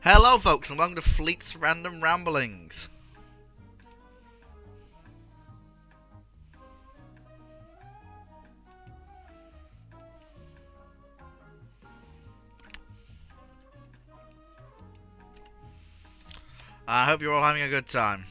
Hello folks and welcome to Fleet's Random Ramblings. I hope you're all having a good time.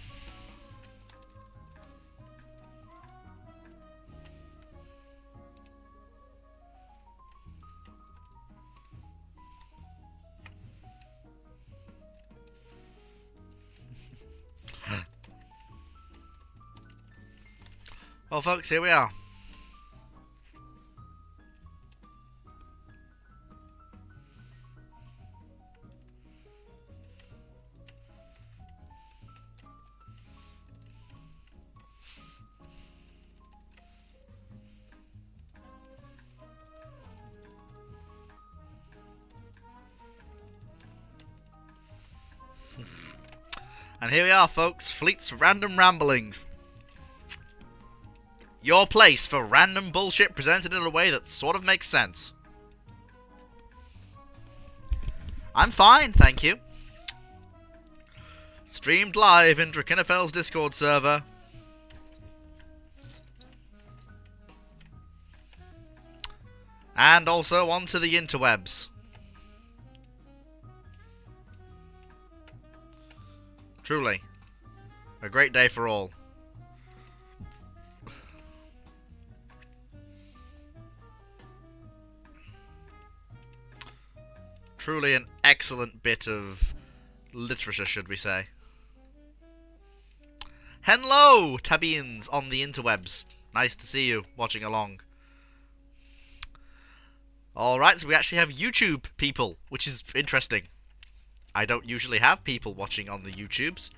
Well folks, here we are. And here we are folks, Fleet's Random Ramblings. Your place for random bullshit presented in a way that sort of makes sense. I'm fine, thank you. Streamed live in Drakenifel's Discord server. And also onto the interwebs. Truly, a great day for all. Truly an excellent bit of literature, should we say. Hello, Tabians on the interwebs. Nice to see you watching along. Alright, so we actually have YouTube people, which is interesting. I don't usually have people watching on the YouTubes.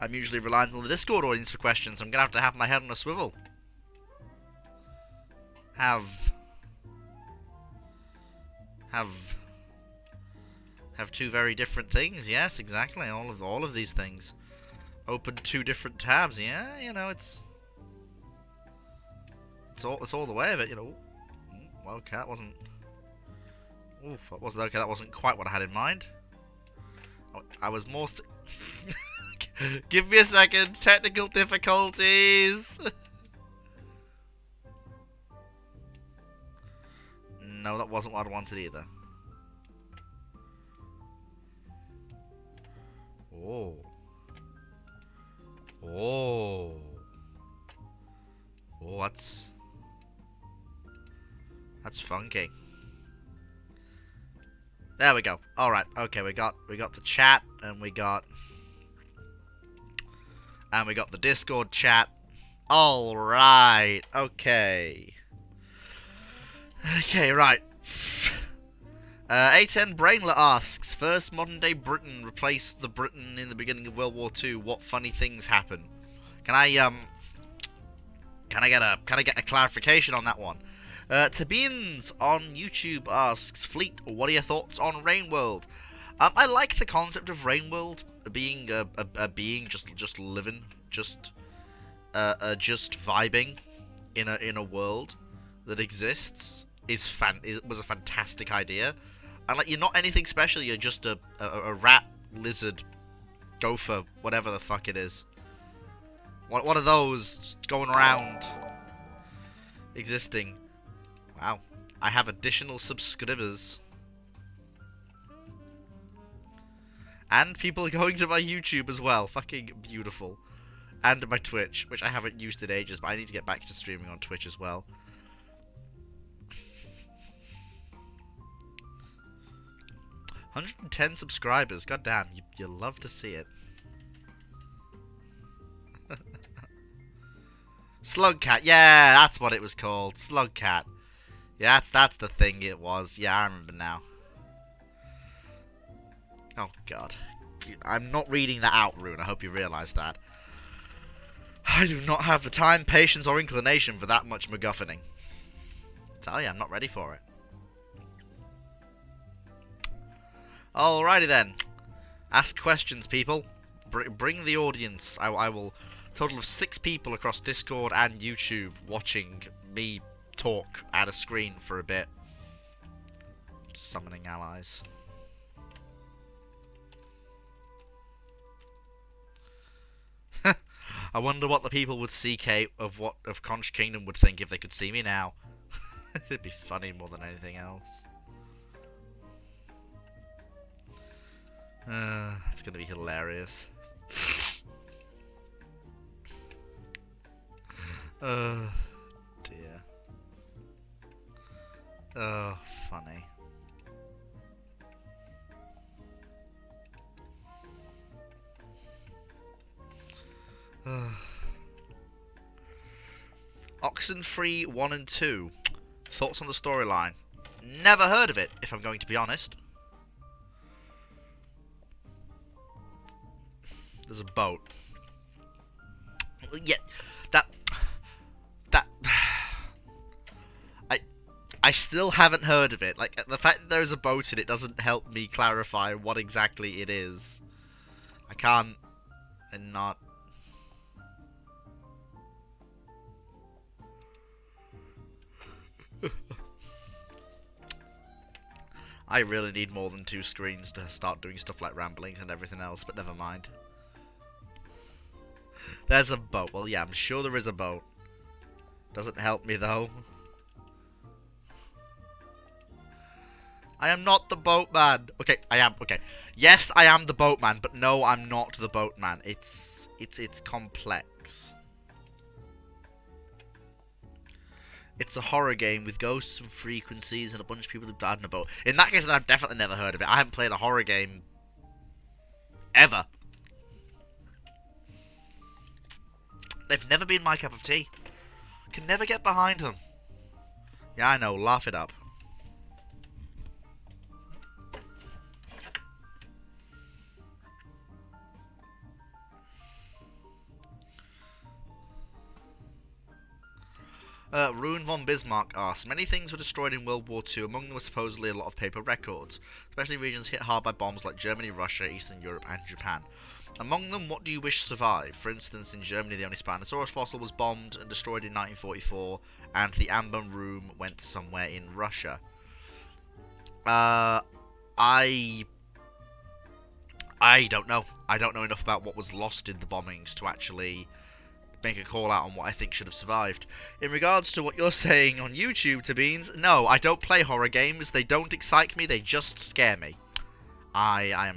I'm usually relying on the Discord audience for questions. I'm going to have my head on a swivel. Have two very different things. Yes, exactly. All of these things. Open two different tabs. Yeah, you know, it's all the way of it, you know. Well, okay, that wasn't. Oof, that wasn't okay. That wasn't quite what I had in mind. I was more. Give me a second. Technical difficulties. No, that wasn't what I wanted either. Oh. Oh. Oh, that's funky. There we go. All right. Okay, we got the chat and we got the Discord chat. All right. Okay. Okay, right. A10 Brainlet asks, first modern day Britain replaced the Britain in the beginning of World War II. What funny things happen? Can I get a clarification on that one? Tabins on YouTube asks, Fleet, what are your thoughts on Rain World? I like the concept of Rain World being a being just living, just vibing in a world that exists was a fantastic idea. And like, you're not anything special. You're just a rat, lizard, gopher, whatever the fuck it is. One of those just going around existing. Wow. I have additional subscribers. And people are going to my YouTube as well. Fucking beautiful. And my Twitch, which I haven't used in ages, but I need to get back to streaming on Twitch as well. $110 subscribers. God damn, you love to see it. Slugcat. Yeah, that's what it was called. Slugcat. Yeah, that's the thing it was. Yeah, I remember now. Oh, God. I'm not reading that out, Rune. I hope you realise that. I do not have the time, patience, or inclination for that much MacGuffining. I tell you, I'm not ready for it. Alrighty then. Ask questions, people. Bring the audience. I will... Total of 6 people across Discord and YouTube watching me talk at a screen for a bit. Summoning allies. I wonder what the people with CK of Conch Kingdom would think if they could see me now. It'd be funny more than anything else. It's gonna be hilarious. Oh dear. Oh, funny. Oxenfree 1 and 2. Thoughts on the storyline? Never heard of it, if I'm going to be honest. There's a boat. Yeah, that I still haven't heard of it. Like, the fact that there is a boat in it doesn't help me clarify what exactly it is. I can't and not. I really need more than 2 screens to start doing stuff like ramblings and everything else, but never mind. There's a boat. Well, yeah, I'm sure there is a boat. Doesn't help me, though. I am not the boatman. Okay, I am. Okay. Yes, I am the boatman, but no, I'm not the boatman. It's complex. It's a horror game with ghosts and frequencies and a bunch of people who've died in a boat. In that case, then I've definitely never heard of it. I haven't played a horror game ever. They've never been my cup of tea. Can never get behind them. Yeah, I know. Laugh it up. Ruin von Bismarck asks, many things were destroyed in World War II, among them were supposedly a lot of paper records, especially regions hit hard by bombs like Germany, Russia, Eastern Europe and Japan. Among them, what do you wish survived? For instance, in Germany the only Spinosaurus fossil was bombed and destroyed in 1944, and the Amber Room went somewhere in Russia. I don't know. I don't know enough about what was lost in the bombings to actually make a call out on what I think should have survived. In regards to what you're saying on YouTube, Tabines, no, I don't play horror games. They don't excite me, they just scare me. I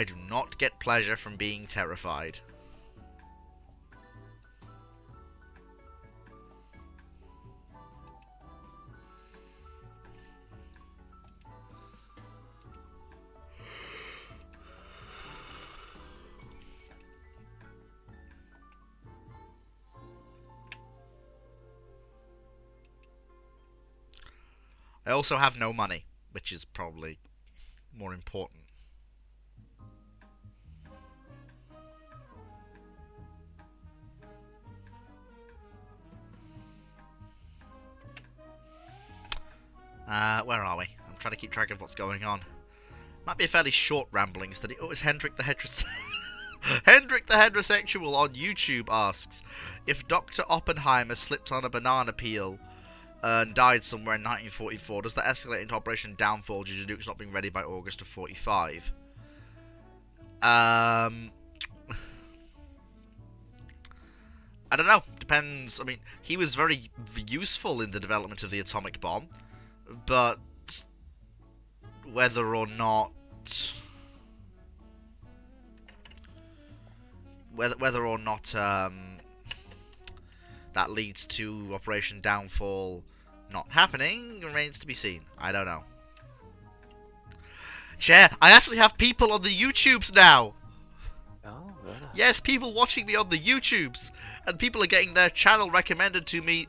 do not get pleasure from being terrified. I also have no money, which is probably more important. Where are we? I'm trying to keep track of what's going on. Might be a fairly short rambling study. Oh, it's Hendrik the Hendrik the Heterosexual on YouTube asks, if Dr. Oppenheimer slipped on a banana peel and died somewhere in 1944, does that escalate into Operation Downfall due to nukes not being ready by August of 45? I don't know. Depends. I mean, he was very useful in the development of the atomic bomb, but whether or not that leads to Operation Downfall not happening remains to be seen. I don't know. Chair, I actually have people on the YouTubes now. Oh, really? Yes, people watching me on the YouTubes, and people are getting their channel recommended to me.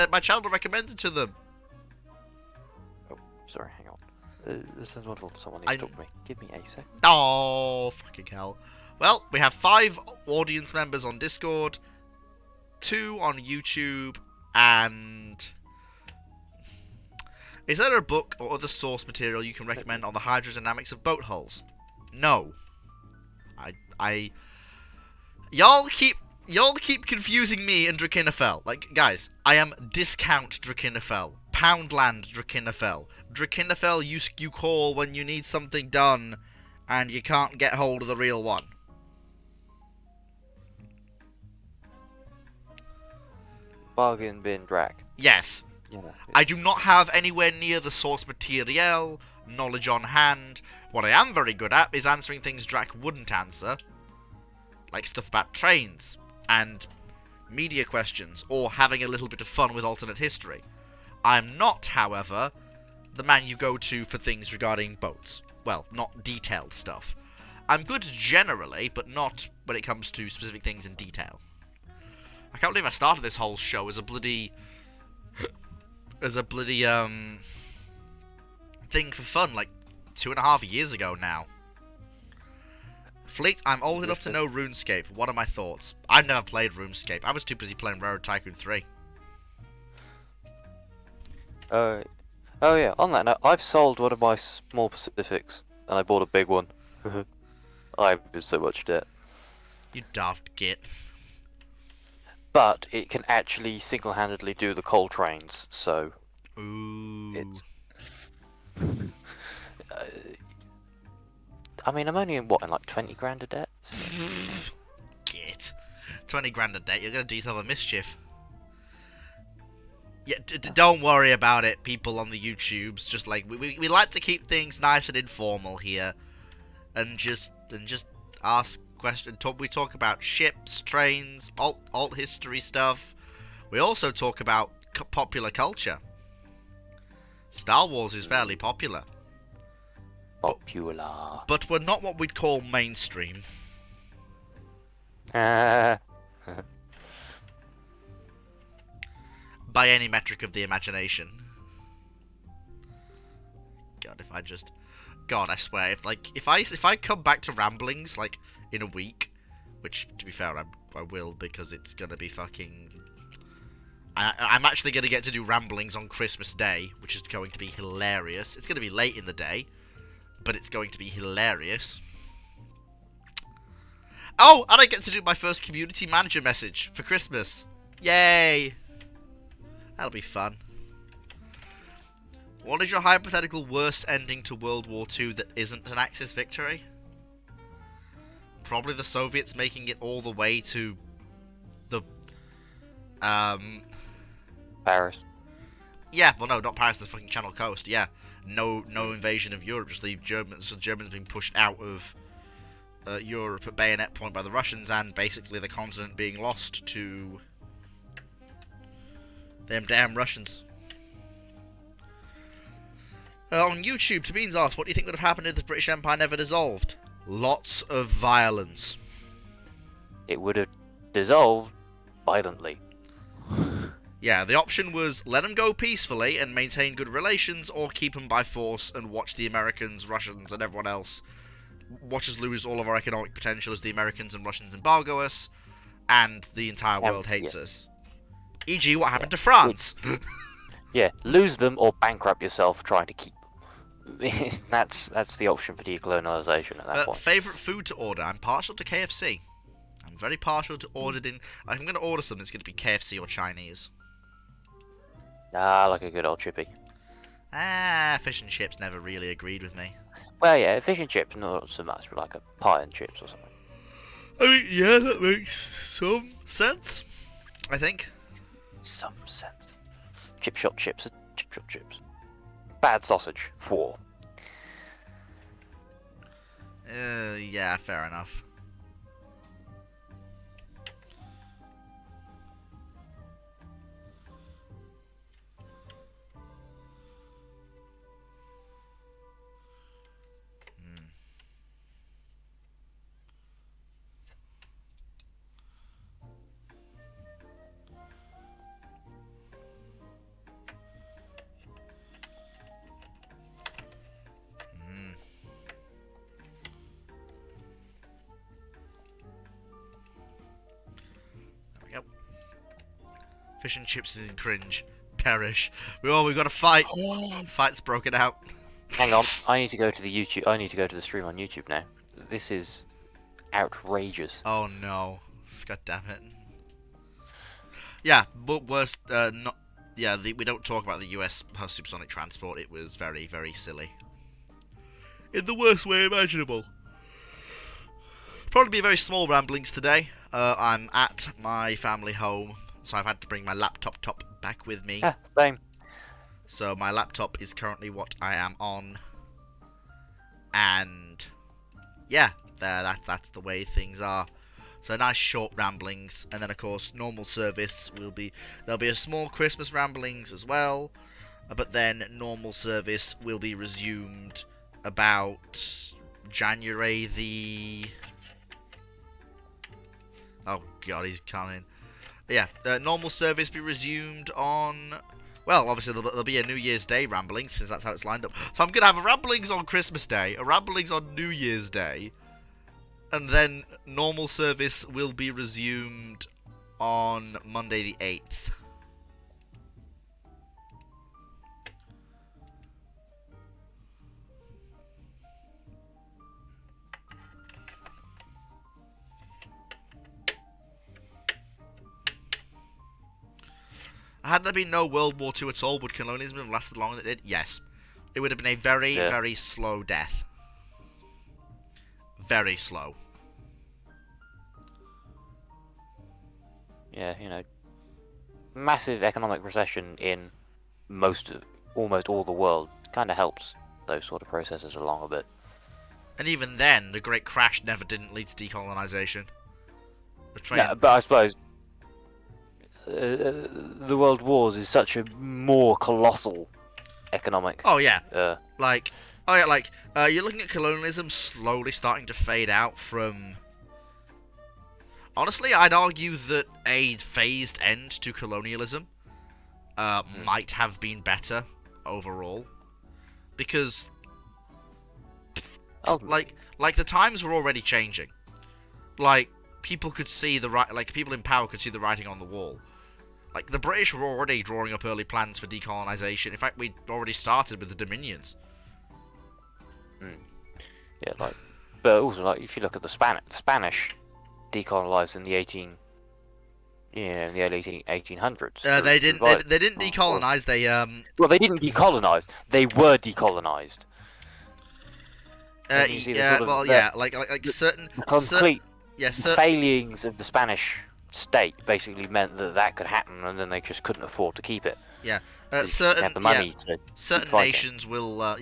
My channel recommended to them. Oh, sorry, hang on. This sounds wonderful. Someone needs to talk to me. Give me a second. Oh, fucking hell. Well, we have 5 audience members on Discord, 2 on YouTube, and... Is there a book or other source material you can recommend on the hydrodynamics of boat hulls? No. Y'all keep confusing me and Drakhinifel. Like, guys, I am discount Drakhinifel. Poundland Drakhinifel. Drakhinifel you call when you need something done and you can't get hold of the real one. bargain bin drac. Yes. You know, I do not have anywhere near the source material, knowledge on hand. What I am very good at is answering things Drac wouldn't answer, like stuff about trains and media questions, or having a little bit of fun with alternate history. I'm not, however, the man you go to for things regarding boats. Well, not detailed stuff. I'm good generally, but not when it comes to specific things in detail. I can't believe I started this whole show as a bloody thing for fun, like 2.5 years ago now. Fleet, I'm old enough to know RuneScape. What are my thoughts? I've never played RuneScape. I was too busy playing Railroad Tycoon 3. Oh yeah, on that note, I've sold one of my small Pacifics, and I bought a big one. I'm in so much debt. You daft git. But it can actually single-handedly do the coal trains, so... Ooh. It's... I mean, I'm only in like 20 grand of debt? So... Git. 20 grand a debt, you're gonna do yourself a mischief. Yeah, don't worry about it, people on the YouTubes. Just like, we like to keep things nice and informal here. And just ask questions. We talk about ships, trains, alt history stuff. We also talk about popular culture. Star Wars is fairly popular. Popular. But we're not what we'd call mainstream. By any metric of the imagination. God, I swear, if I come back to ramblings like in a week, which to be fair I will, because it's gonna be fucking. I'm actually gonna get to do ramblings on Christmas Day, which is going to be hilarious. It's gonna be late in the day, but it's going to be hilarious. Oh, and I get to do my first community manager message for Christmas. Yay! That'll be fun. What is your hypothetical worst ending to World War II that isn't an Axis victory? Probably the Soviets making it all the way to the... Paris. Yeah, well no, not Paris, the fucking Channel Coast, yeah. No invasion of Europe, just leave Germans, so Germans being pushed out of Europe at bayonet point by the Russians, and basically the continent being lost to them damn Russians. On YouTube, Tabeen's asked, what do you think would have happened if the British Empire never dissolved? Lots of violence. It would have dissolved violently. Yeah, the option was let them go peacefully and maintain good relations, or keep them by force and watch the Americans, Russians, and everyone else watch us lose all of our economic potential as the Americans and Russians embargo us, and the entire world hates us. E.g., what happened to France? Yeah, lose them or bankrupt yourself trying to keep them. that's the option for decolonization at that point. Favourite food to order? I'm partial to KFC. I'm very partial to ordering. If I'm going to order something, it's going to be KFC or Chinese. Ah, like a good old chippy. Fish and chips never really agreed with me. Well, yeah, fish and chips, not so much, but like a pie and chips or something. I mean, yeah, that makes some sense, I think. Some sense. Chip shop chips are chip shop chips. Bad sausage. War. Yeah, fair enough. Fish and chips is in cringe. Perish. We've got to fight. Fight's broken out. Hang on, I need to go to the YouTube. I need to go to the stream on YouTube now. This is outrageous. Oh no! God damn it. Yeah, but worst. Not. Yeah, we don't talk about the U.S. supersonic transport. It was very, very silly. In the worst way imaginable. Probably be very small ramblings today. I'm at my family home. so I've had to bring my laptop back with me. Yeah, same. So my laptop is currently what I am on, and yeah, that's the way things are. So nice short ramblings, and then of course normal service will be, there'll be a small Christmas ramblings as well, but then normal service will be resumed about January the... Oh god, he's coming. Yeah, normal service be resumed on... Well, obviously there'll be a New Year's Day ramblings, since that's how it's lined up. So I'm going to have a ramblings on Christmas Day, a ramblings on New Year's Day, and then normal service will be resumed on Monday the 8th. Had there been no World War II at all, would colonialism have lasted longer than it did? Yes. It would have been a very, very slow death. Very slow. Yeah, you know, massive economic recession in almost all the world kind of helps those sort of processes along a bit. And even then, the Great Crash didn't lead to decolonization. Yeah, but I suppose the World Wars is such a more colossal economic. Oh yeah, you're looking at colonialism slowly starting to fade out from. Honestly, I'd argue that a phased end to colonialism might have been better overall, because like the times were already changing. Like people could see people in power could see the writing on the wall. Like the British were already drawing up early plans for decolonization. In fact, we'd already started with the Dominions. Yeah, but also if you look at the Spanish decolonized in the in the early 1800s. They didn't decolonize. Well, they didn't decolonize. They were decolonized. Certain complete certain failings of the Spanish state basically meant that could happen, and then they just couldn't afford to keep it. Yeah, certain have the money to certain nations will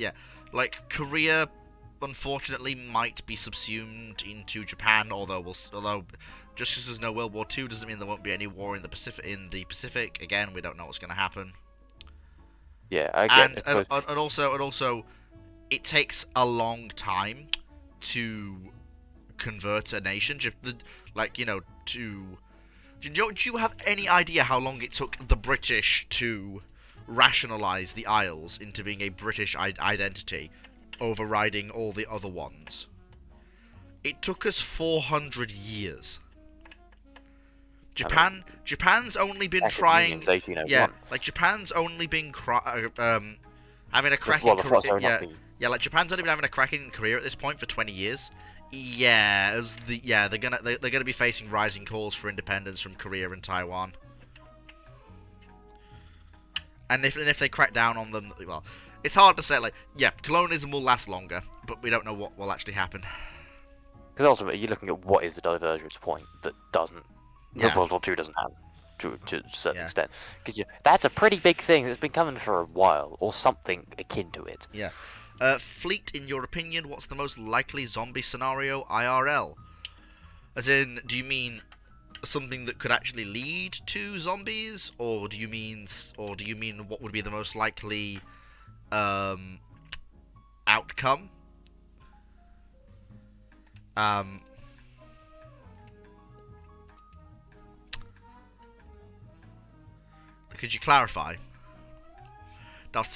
like Korea, unfortunately, might be subsumed into Japan. Although just because there's no World War II doesn't mean there won't be any war in the Pacific. Again, we don't know what's going to happen. Yeah, I get and also, it takes a long time to convert a nation. Do you have any idea how long it took the British to rationalise the Isles into being a British identity, overriding all the other ones? It took us 400 years. Japan's only been trying. Yeah, like Japan's only been having a crack in Korea. Yeah, like Japan's only been having a crack in Korea at this point for 20 years. Yeah, they're gonna be facing rising calls for independence from Korea and Taiwan. And if they crack down on them, well, it's hard to say. Like, yeah, colonialism will last longer, but we don't know what will actually happen. Because ultimately, you're looking at what is the divergence point that doesn't. The World War II doesn't have to a certain extent, because that's a pretty big thing that's been coming for a while, or something akin to it. Yeah. Fleet, in your opinion, what's the most likely zombie scenario IRL? As in, do you mean something that could actually lead to zombies, or do you mean what would be the most likely outcome? Could you clarify?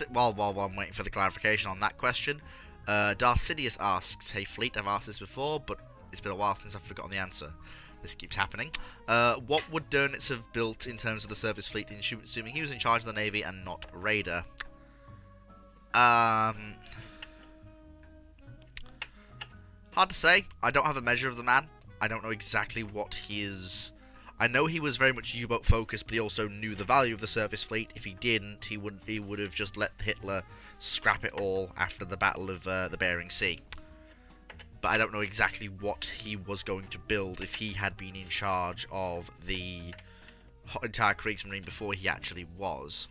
While I'm waiting for the clarification on that question, Darth Sidious asks, "Hey Fleet, I've asked this before, but it's been a while since I've forgotten the answer. This keeps happening. What would Dönitz have built in terms of the service fleet, assuming he was in charge of the Navy and not Raider?" Hard to say. I don't have a measure of the man. I don't know exactly what his... I know he was very much U-boat focused, but he also knew the value of the surface fleet. If he didn't, he would have just let Hitler scrap it all after the Battle of the Bering Sea. But I don't know exactly what he was going to build if he had been in charge of the entire Kriegsmarine before he actually was.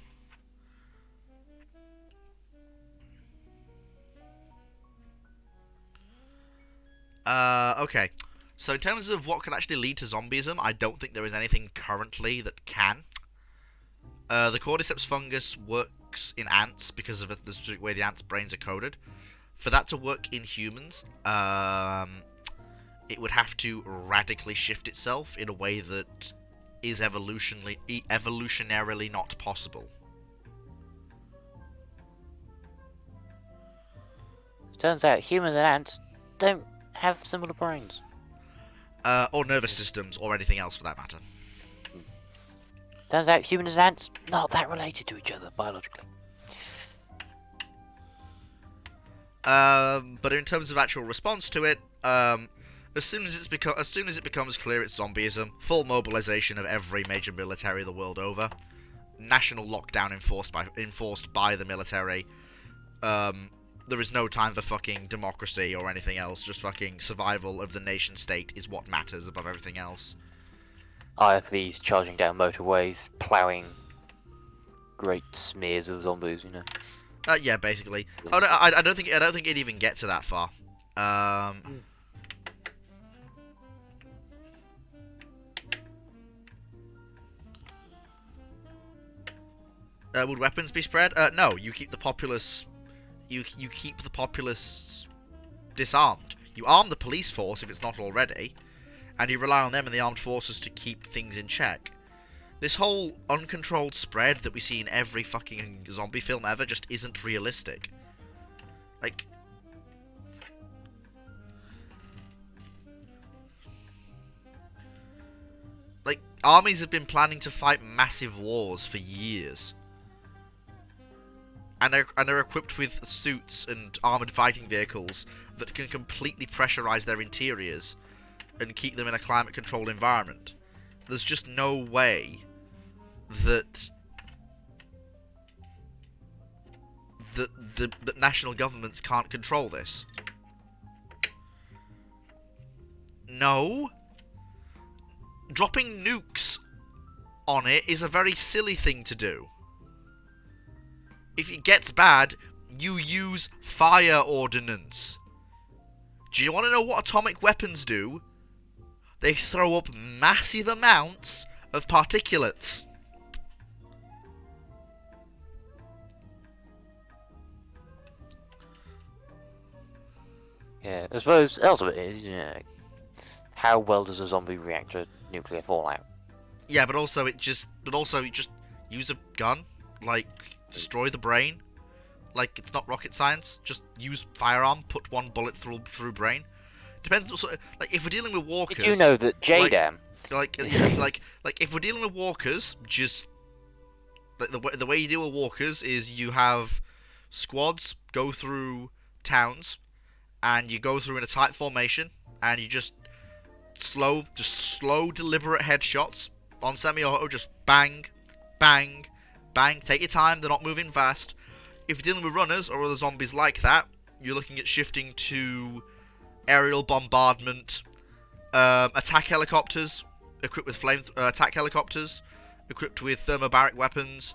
Okay. So in terms of what can actually lead to zombieism, I don't think there is anything currently that can. The cordyceps fungus works in ants because of the specific way the ants' brains are coded. For that to work in humans, it would have to radically shift itself in a way that is evolutionarily not possible. Turns out humans and ants don't have similar brains. Or nervous systems, or anything else for that matter. Turns out humans and ants not that related to each other biologically. But in terms of actual response to it, as soon as it becomes clear it's zombieism, full mobilization of every major military the world over, national lockdown enforced by the military. There is no time for fucking democracy or anything else. Just fucking survival of the nation state is what matters above everything else. IFVs charging down motorways, ploughing great smears of zombies, you know. Yeah, basically. Oh no, I don't think it'd even get to that far. Would weapons be spread? No, you keep the populace. You keep the populace disarmed. You arm the police force if it's not already, and you rely on them and the armed forces to keep things in check. This whole uncontrolled spread that we see in every fucking zombie film ever just isn't realistic. Like armies have been planning to fight massive wars for years. And are equipped with suits and armoured fighting vehicles that can completely pressurize their interiors and keep them in a climate-controlled environment. There's just no way that national governments can't control this. No. Dropping nukes on it is a very silly thing to do. If it gets bad, you use fire ordnance. Do you want to know what atomic weapons do? They throw up massive amounts of particulates. Yeah, I suppose ultimately, you know, how well does a zombie react to nuclear fallout? Yeah, but also you just use a gun, like destroy the brain. Like it's not rocket science. Just use firearm, put one bullet through brain. Depends what sort of, like if we're dealing with walkers. Did you know that JDAM? Like if we're dealing with walkers, just like the way you deal with walkers is you have squads go through towns, and you go through in a tight formation, and you just slow deliberate headshots on semi-auto, just bang, bang, bang. Take your time. They're not moving fast. If you're dealing with runners or other zombies like that, you're looking at shifting to aerial bombardment, attack helicopters equipped with attack helicopters equipped with thermobaric weapons,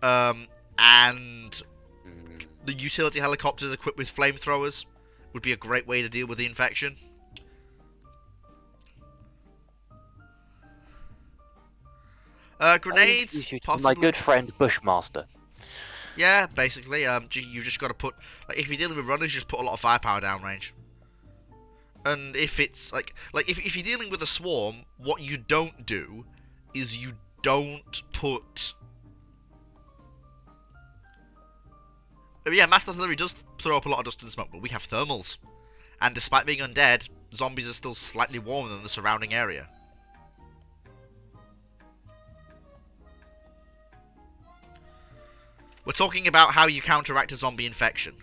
and the utility helicopters equipped with flamethrowers would be a great way to deal with the infection. Grenades, possibly. My good friend Bushmaster. Yeah, basically, you just got to put, like, if you're dealing with runners, just put a lot of firepower downrange. And if it's like if you're dealing with a swarm, what you don't do is you don't put. Yeah, mass artillery does throw up a lot of dust and smoke, but we have thermals, and despite being undead, zombies are still slightly warmer than the surrounding area. We're talking about how you counteract a zombie infection.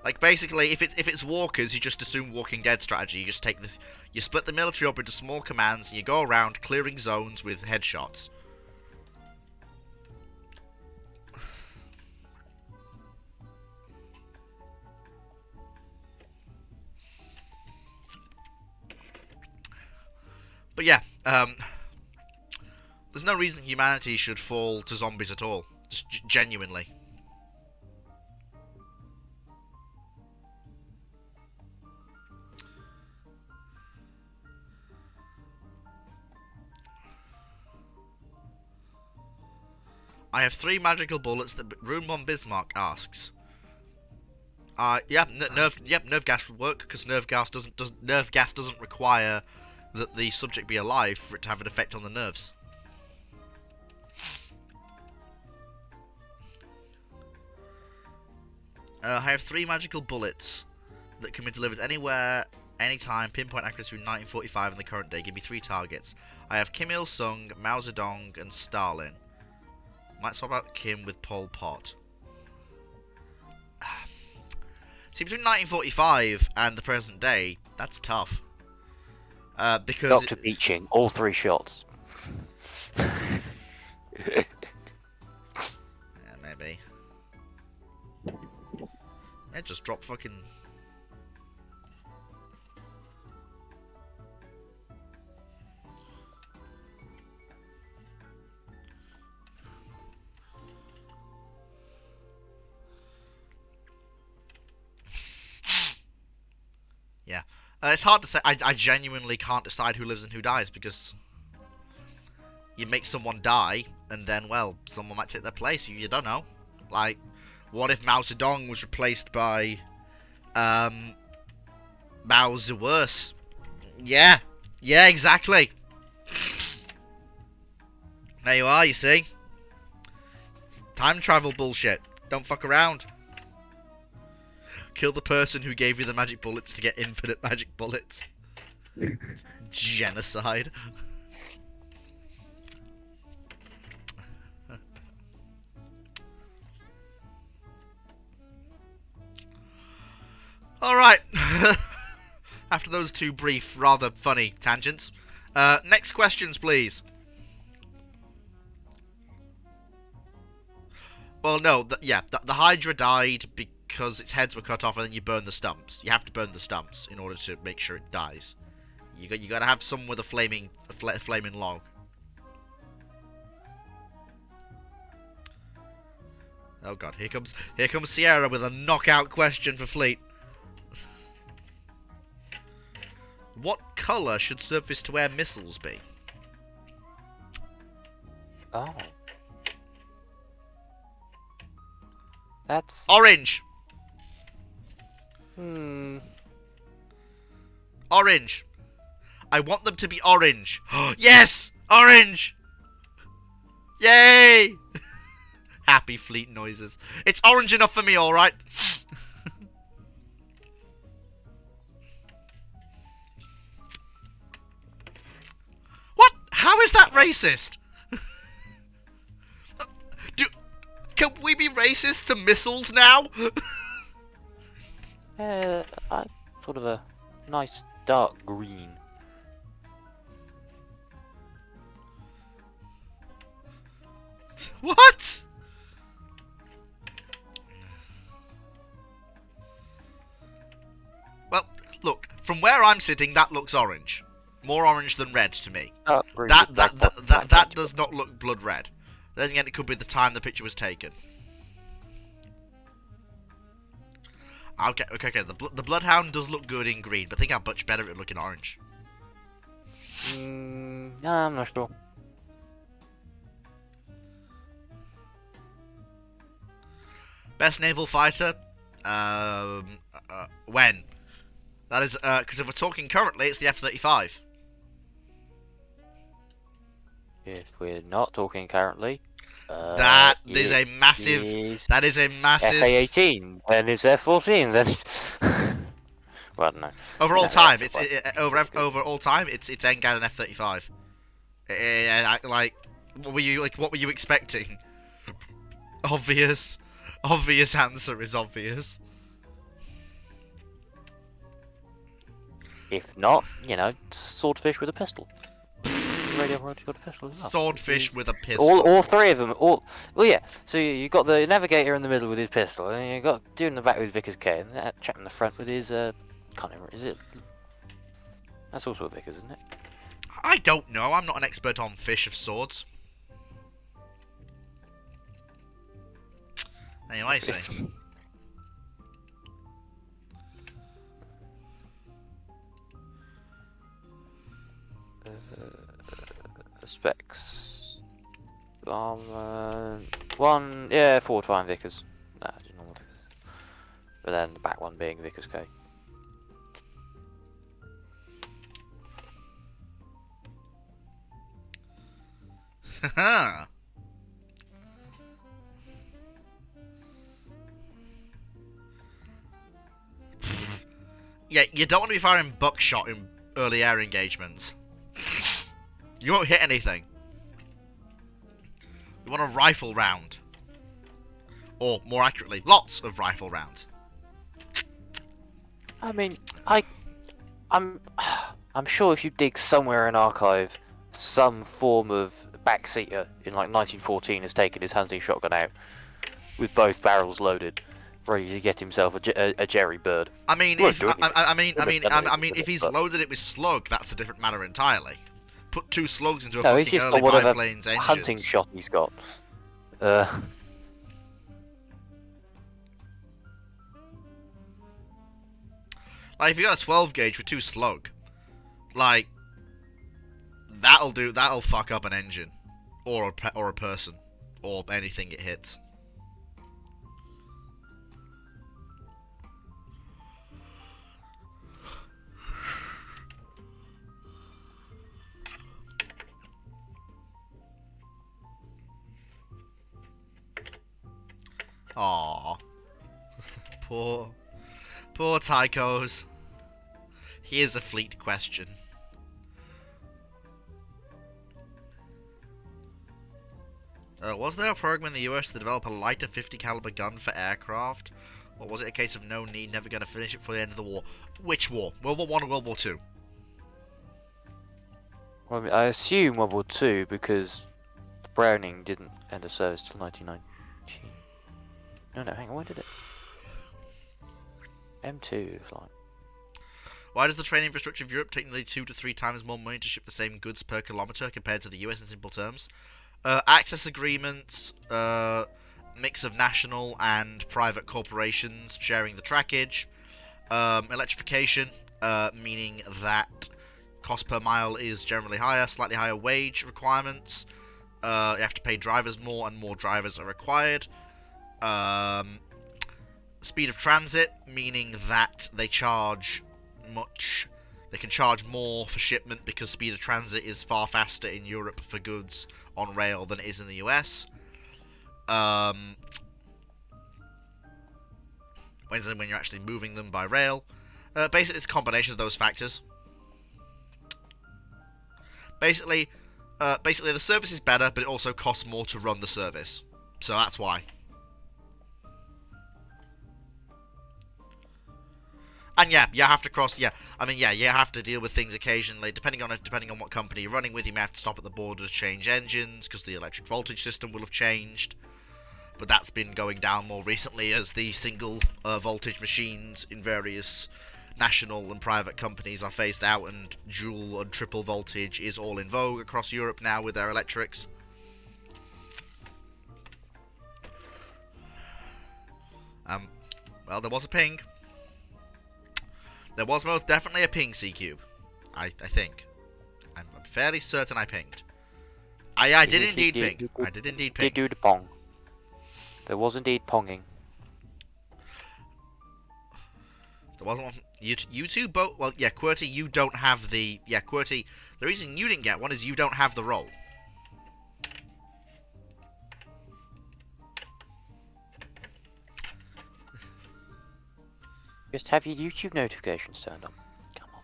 Like basically, if it's walkers, you just assume Walking Dead strategy. You just take this, you split the military up into small commands, and you go around clearing zones with headshots. But yeah, there's no reason humanity should fall to zombies at all. Just genuinely. I have 3 magical bullets that Rune von Bismarck asks. Yeah, nerve gas would work because nerve gas doesn't require that the subject be alive for it to have an effect on the nerves. I have 3 magical bullets that can be delivered anywhere, anytime, pinpoint accuracy between 1945 and the current day. Give me 3 targets. I have Kim Il-sung, Mao Zedong, and Stalin. Might swap out Kim with Pol Pot. See, between 1945 and the present day, that's tough. Because Dr. Beeching, all 3 shots. Yeah, maybe. Yeah, just drop fucking... Yeah. It's hard to say. I genuinely can't decide who lives and who dies, because you make someone die, and then, well, someone might take their place. You don't know. Like, what if Mao Zedong was replaced by Mao Zedong? Yeah. Yeah, exactly. There you are, you see. Time travel bullshit. Don't fuck around. Kill the person who gave you the magic bullets to get infinite magic bullets. Genocide. Alright. After those 2 brief, rather funny tangents. Next questions, please. Well, no, the Hydra died because its heads were cut off, and then you burn the stumps. You have to burn the stumps in order to make sure it dies. You gotta have someone with a flaming log. Oh god, here comes Sierra with a knockout question for Fleet. What colour should surface-to-air missiles be? Oh. That's... Orange! Orange! I want them to be orange! Yes! Orange! Yay! Happy Fleet noises. It's orange enough for me, alright? What? How is that racist? Can we be racist to missiles now? Sort of a nice dark green. What? Well, look, from where I'm sitting, that looks orange. More orange than red to me. That does not look blood red. Then again, it could be the time the picture was taken. Okay. The Bloodhound does look good in green, but think how much better it would look in orange. No, I'm not sure. Best naval fighter? When? That is, because if we're talking currently, it's the F-35. If we're not talking currently, that is a massive. That is a massive. FA-18, then it's F-14, then it's. Well, I don't know. Over all time, over all time, it's NGAD and F-35. Like, what were you expecting? Obvious answer is obvious. If not, you know, swordfish with a pistol. Radio got a pistol as well. Swordfish with a pistol. All 3 of them. Well, yeah. So you got the navigator in the middle with his pistol, and you got dude in the back with Vickers K, and that chap in the front with his can't remember. Is it? That's also Vickers, isn't it? I don't know. I'm not an expert on fish of swords. Anyway, I say. Specs. One, yeah, forward fine Vickers. Nah, just normal Vickers. But then the back one being Vickers K. Haha. Yeah, you don't want to be firing buckshot in early air engagements. You won't hit anything. You want a rifle round. Or, more accurately, lots of rifle rounds. I mean, I'm sure if you dig somewhere in archive, some form of backseater in like 1914 has taken his hunting shotgun out with both barrels loaded, ready to get himself a Jerry Bird. I mean, if he's loaded it with slug, that's a different matter entirely. Put 2 slugs into a No, he's fucking just early got whatever biplane's engines. hunting shot he's got. Like, if you got a 12 gauge with 2 slug, like, that'll fuck up an engine, or a person, or anything it hits. Aww. Poor Tychos. Here's a fleet question. Was there a program in the US to develop a lighter 50 caliber gun for aircraft? Or was it a case of no need, never gonna finish it for the end of the war? Which war? World War I or World War II? Well, I mean, I assume World War II because the Browning didn't end of service till 1919. No, hang on, when did it? M2 flight. Why does the train infrastructure of Europe take nearly 2 to 3 times more money to ship the same goods per kilometre compared to the US in simple terms? Access agreements, mix of national and private corporations sharing the trackage, electrification, meaning that cost per mile is generally higher, slightly higher wage requirements, you have to pay drivers more and more drivers are required, speed of transit, meaning that they charge they can charge more for shipment because speed of transit is far faster in Europe for goods on rail than it is in the US. When you're actually moving them by rail. Basically, it's a combination of those factors. Basically, the service is better, but it also costs more to run the service. So that's why. And yeah, you have to cross. Yeah, I mean, yeah, you have to deal with things occasionally. Depending on what company you're running with, you may have to stop at the border to change engines because the electric voltage system will have changed. But that's been going down more recently as the single voltage machines in various national and private companies are phased out, and dual and triple voltage is all in vogue across Europe now with their electrics. Well, there was a ping. There was most definitely a ping, C-Cube. I think. I'm fairly certain I pinged. I did indeed ping. I did indeed ping. Did do the pong. There was indeed ponging. There wasn't one. You two both. Well, yeah, QWERTY, you don't have the. Yeah, QWERTY. The reason you didn't get one is you don't have the role. Just have your YouTube notifications turned on. Come on.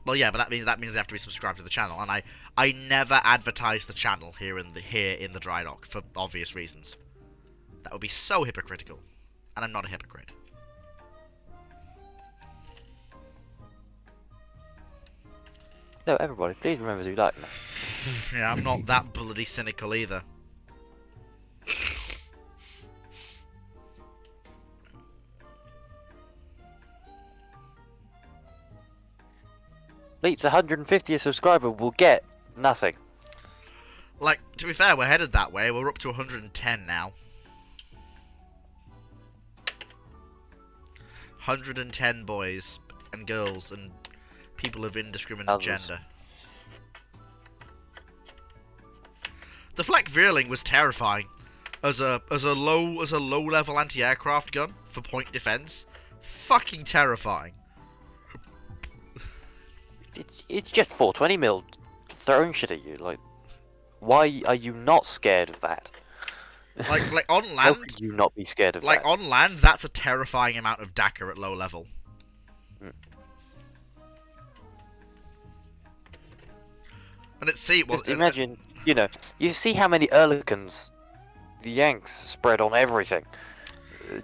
Well, yeah, but that means they have to be subscribed to the channel, and I never advertise the channel here in the dry dock for obvious reasons. That would be so hypocritical, and I'm not a hypocrite. No, everybody, please remember to like me. Yeah, I'm not that bloody cynical either. Leets 150 a subscriber will get nothing. Like, to be fair, we're headed that way. We're up to 110 now. 110 boys and girls and people of indiscriminate gender. The Flak Veerling was terrifying as a low level anti-aircraft gun for point defense. Fucking terrifying. It's just 420mm throwing shit at you. Like, why are you not scared of that? Like on land. How could you not be scared of that? Like on land, that's a terrifying amount of DACA at low level. And at sea, well, imagine, you know, you see how many Ehrlichens the Yanks spread on everything.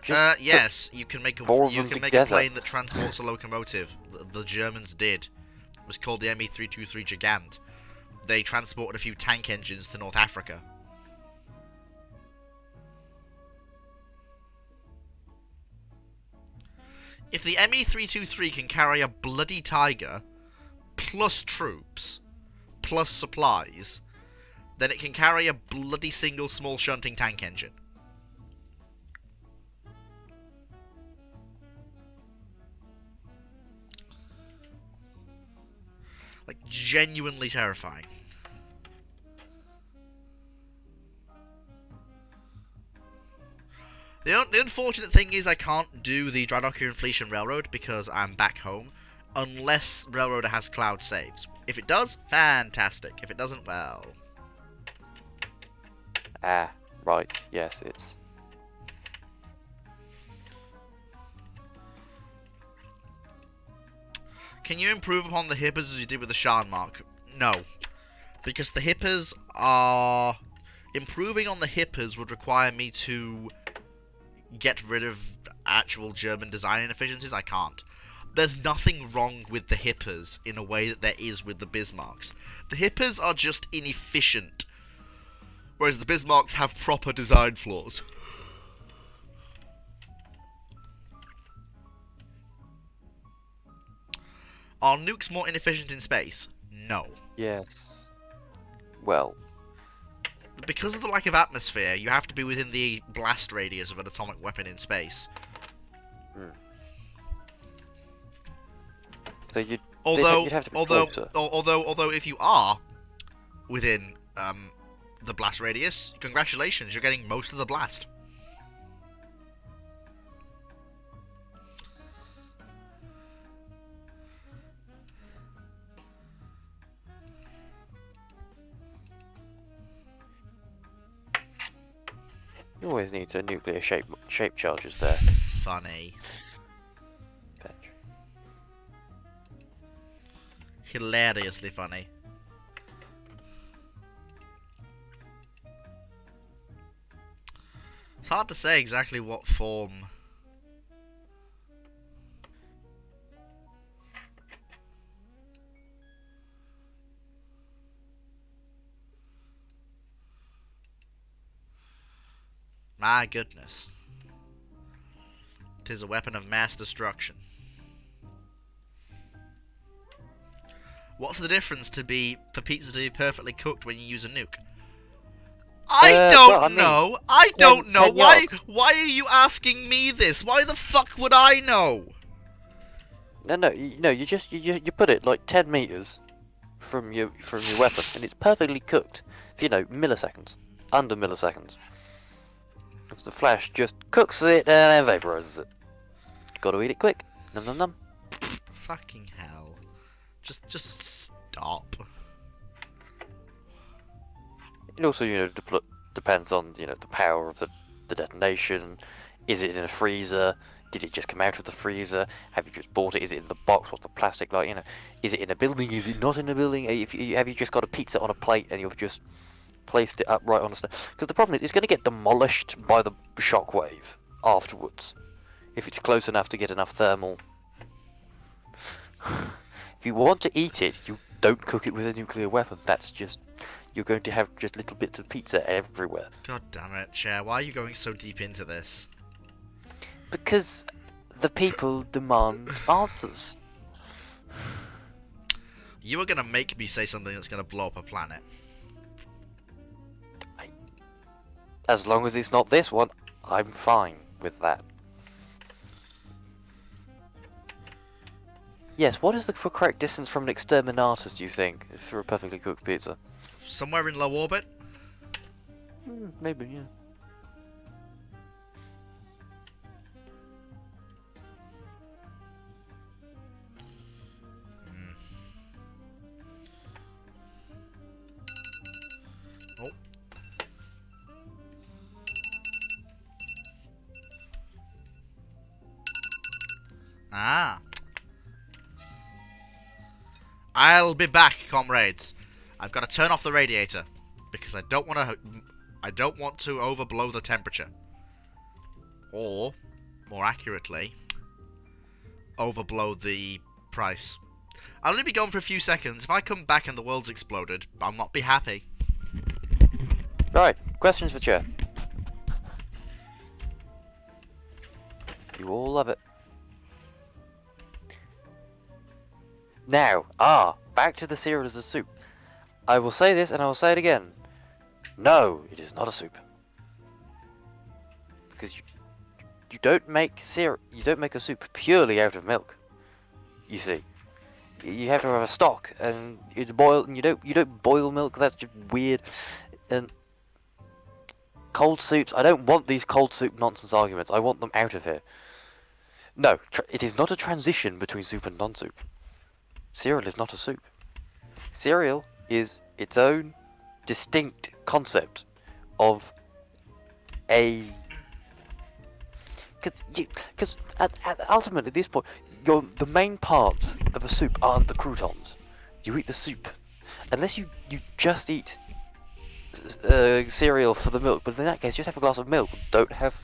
Yes, you can make a plane that transports a locomotive. The Germans did. It was called the Me-323 Gigant. They transported a few tank engines to North Africa. If the Me-323 can carry a bloody Tiger, plus troops, plus supplies, then it can carry a bloody single small shunting tank engine. Like, genuinely terrifying. The unfortunate thing is I can't do the Drydocker Inflation Railroad because I'm back home, unless Railroader has cloud saves. If it does, fantastic. If it doesn't, well... Ah, right, yes, it's... Can you improve upon the hippers as you did with the Shan Mark? No. Because the hippers are... Improving on the hippers would require me to get rid of actual German design inefficiencies. I can't. There's nothing wrong with the hippers in a way that there is with the Bismarcks. The hippers are just inefficient, whereas the Bismarcks have proper design flaws. Are nukes more inefficient in space? No. Yes. Well... Because of the lack of atmosphere, you have to be within the blast radius of an atomic weapon in space. So you'd have to be although if you are within the blast radius, congratulations, you're getting most of the blast. You always need a nuclear shape charges there. Funny. Hilariously funny. It's hard to say exactly what form. My goodness. 'Tis a weapon of mass destruction. What's the difference for pizza to be perfectly cooked when you use a nuke? I don't know. I don't know. Why are you asking me this? Why the fuck would I know? No. You put it like 10 meters from your weapon, and it's perfectly cooked. For, milliseconds, under milliseconds. If the flash just cooks it and then vaporizes it. Gotta eat it quick. Num num num. Fucking hell. Just stop. It also, depends on, the power of the detonation. Is it in a freezer? Did it just come out of the freezer? Have you just bought it? Is it in the box? What's the plastic like? Is it in a building? Is it not in a building? Have you just got a pizza on a plate and you've just placed it upright on the stand? Because the problem is, it's going to get demolished by the shockwave afterwards. If it's close enough to get enough thermal. If you want to eat it, you don't cook it with a nuclear weapon. That's just... You're going to have just little bits of pizza everywhere. God damn it, Chair. Why are you going so deep into this? Because the people demand answers. You are gonna make me say something that's gonna blow up a planet. As long as it's not this one, I'm fine with that. Yes, what is the correct distance from an exterminatus, do you think, for a perfectly cooked pizza? Somewhere in low orbit? Maybe, yeah. Oh. Ah. I'll be back, comrades. I've got to turn off the radiator because I don't want to overblow the temperature. Or, more accurately, overblow the price. I'll only be gone for a few seconds. If I come back and the world's exploded, I'll not be happy. Right, questions for Chair. You all love it. Now, back to the cereal as a soup. I will say this and I will say it again. No, it is not a soup. Because you don't make a soup purely out of milk. You see. You have to have a stock and it's boiled, and you don't boil milk, that's just weird. And cold soups, I don't want these cold soup nonsense arguments. I want them out of here. No, it is not a transition between soup and non-soup. Cereal is not a soup. Cereal is its own distinct concept of a... Because ultimately at this point, the main part of a soup aren't the croutons. You eat the soup. Unless you just eat cereal for the milk, but in that case just have a glass of milk. Don't have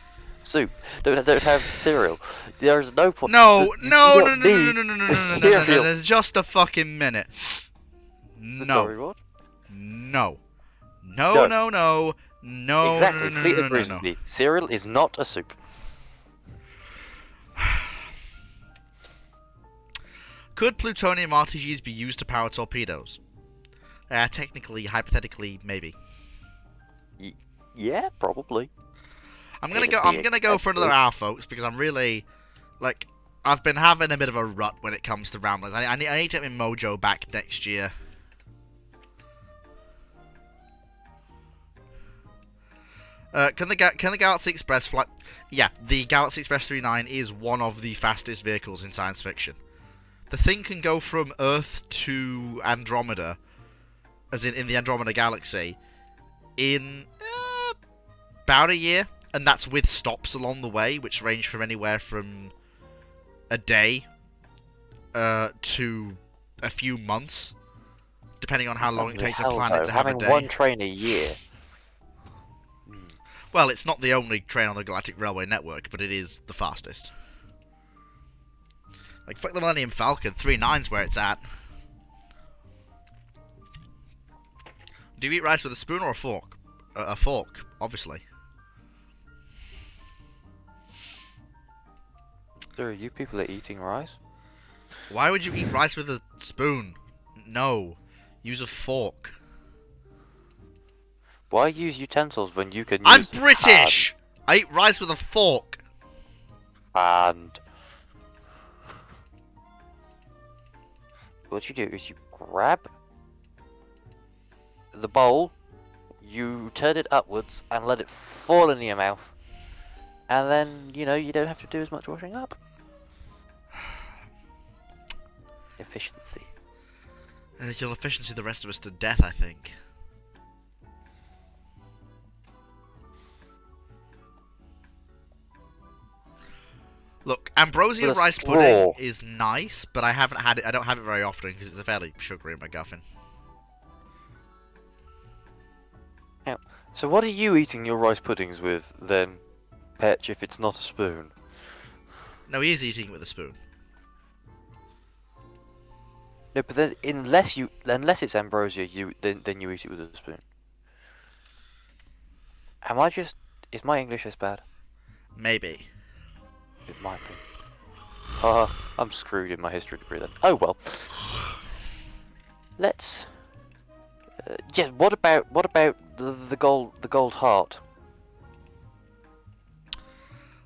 soup. Don't have cereal. There's no point. No, No. Just a fucking minute. No. Sorry, what? No. No. No. Exactly. Fleet agrees with me. Cereal is not a soup. Could plutonium RTGs be used to power torpedoes? Technically, hypothetically, maybe. Yeah, probably. I'm gonna go for another hour, folks, because I'm really, like, I've been having a bit of a rut when it comes to ramblings. I need to get my mojo back next year. Can the Galaxy Express fly? Yeah, the Galaxy Express 39 is one of the fastest vehicles in science fiction. The thing can go from Earth to Andromeda, as in the Andromeda Galaxy, in about a year, and that's with stops along the way, which range from anywhere from a day to a few months, depending on how long it takes a planet to have a day. Having one train a year. Well, it's not the only train on the Galactic Railway network, but it is the fastest. Like, fuck the Millennium Falcon, 39's where it's at. Do you eat rice with a spoon or a fork? A fork, obviously. Sir, you people are eating rice? Why would you eat rice with a spoon? No. Use a fork. Why use utensils when you can use... I'm British! I eat rice with a fork. And... what you do is you grab the bowl, you turn it upwards and let it fall into your mouth. And then, you don't have to do as much washing up. Efficiency. You'll efficiency the rest of us to death, I think. Look, ambrosia rice pudding is nice, but I haven't had it. I don't have it very often because it's a fairly sugary MacGuffin. Now, so what are you eating your rice puddings with then, Petch, if it's not a spoon? No, he is eating it with a spoon. No, but then unless it's ambrosia, then you eat it with a spoon. Is my English as bad? Maybe. It might be. I'm screwed in my history degree then. Oh well. let's. Yeah. What about the gold heart?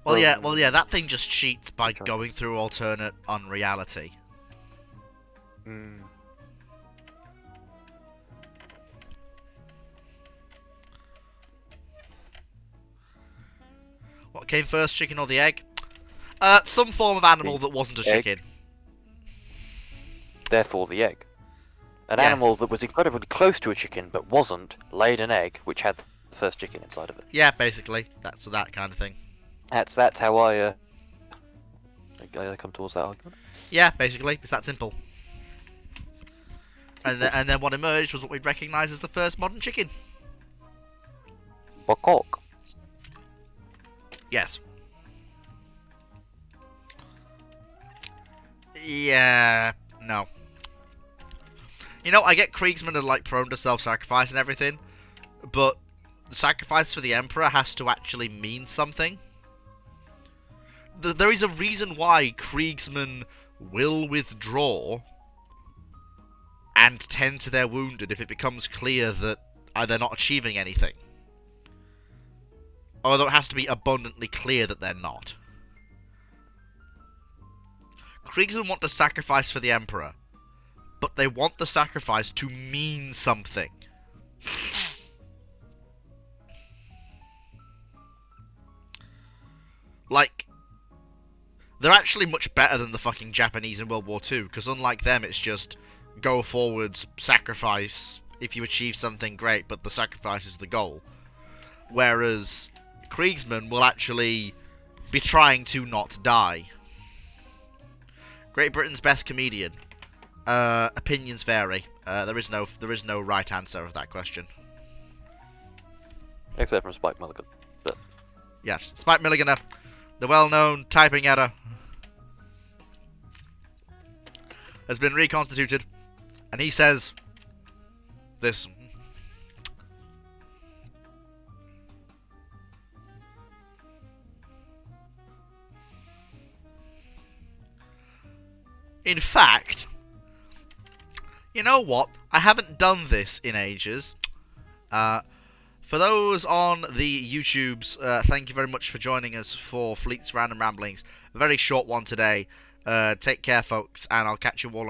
Well, yeah. That thing just cheats by Choices. going through alternate unreality. Mm. What came first, chicken or the egg? Some form of animal that wasn't a Egg. chicken. Therefore, the egg. An Yeah. animal that was incredibly close to a chicken but wasn't laid an egg which had the first chicken inside of it. Yeah, basically. That's that kind of thing. That's how I come towards that argument. Yeah, basically. It's that simple. And then what emerged was what we'd recognise as the first modern chicken. Bokok. Yes. Yeah, no. You know, I get Kriegsmen are like prone to self-sacrifice and everything, but the sacrifice for the Emperor has to actually mean something. There is a reason why Kriegsmen will withdraw and tend to their wounded if it becomes clear that they're not achieving anything. Although it has to be abundantly clear that they're not. Kriegsmen want to sacrifice for the Emperor, but they want the sacrifice to mean something. Like, they're actually much better than the fucking Japanese in World War II, because unlike them, it's just go forwards, sacrifice, if you achieve something great, but the sacrifice is the goal. Whereas Kriegsmen will actually be trying to not die. Great Britain's best comedian. Opinions vary. There is no right answer of that question. Except from Spike Mulligan. But Yes, Spike Milligan, the well-known typing error, has been reconstituted, and he says this. In fact, you know what? I haven't done this in ages. For those on the YouTubes, thank you very much for joining us for Fleet's Random Ramblings. A very short one today. Take care, folks, and I'll catch you all on